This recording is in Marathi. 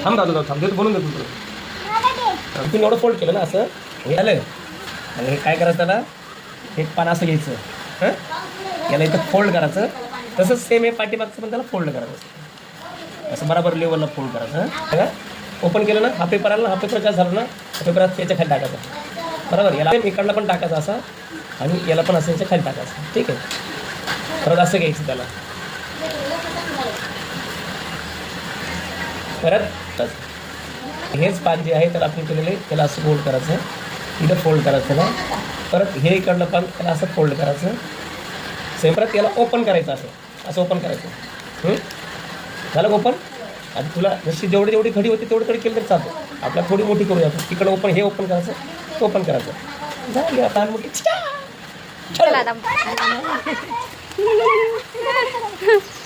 थांब दादा थांब देतो बोलून देतो तुला. तुम्ही एवढं फोल्ड केलं ना असं हे आलं आणि हे काय करायचं त्याला एक पान असं घ्यायचं हां याला इथं फोल्ड करायचं. तसंच सेम हे पाठीमागचं पण त्याला फोल्ड करायचं असं बरोबर लेवलला फोल्ड करायचं बघा. ओपन केलं ना हा पेपर आला ना हा पेपर काय झाला ना हा पेपर याच्या खाली टाकायचा बरोबर. याला इकडला पण टाकायचा असा आणि याला पण असं याच्या खाली टाकायचं ठीक आहे. परत असं घ्यायचं त्याला परत हेच पान जे आहे त्याला आपण केलेले त्याला असं फोल्ड करायचं इथं फोल्ड करायचं त्याला. परत हे इकडलं पान त्याला असं फोल्ड करायचं सेम. परत याला ओपन करायचं असं असं ओपन करायचं झालं ओपन. आणि तुला जशी जेवढी खडी होती तेवढी खडी केली तरी चालतं. आपल्याला थोडी मोठी करूया तिकडं ओपन हे ओपन करायचं ओपन करायचं झाली आता मोठी. चला आता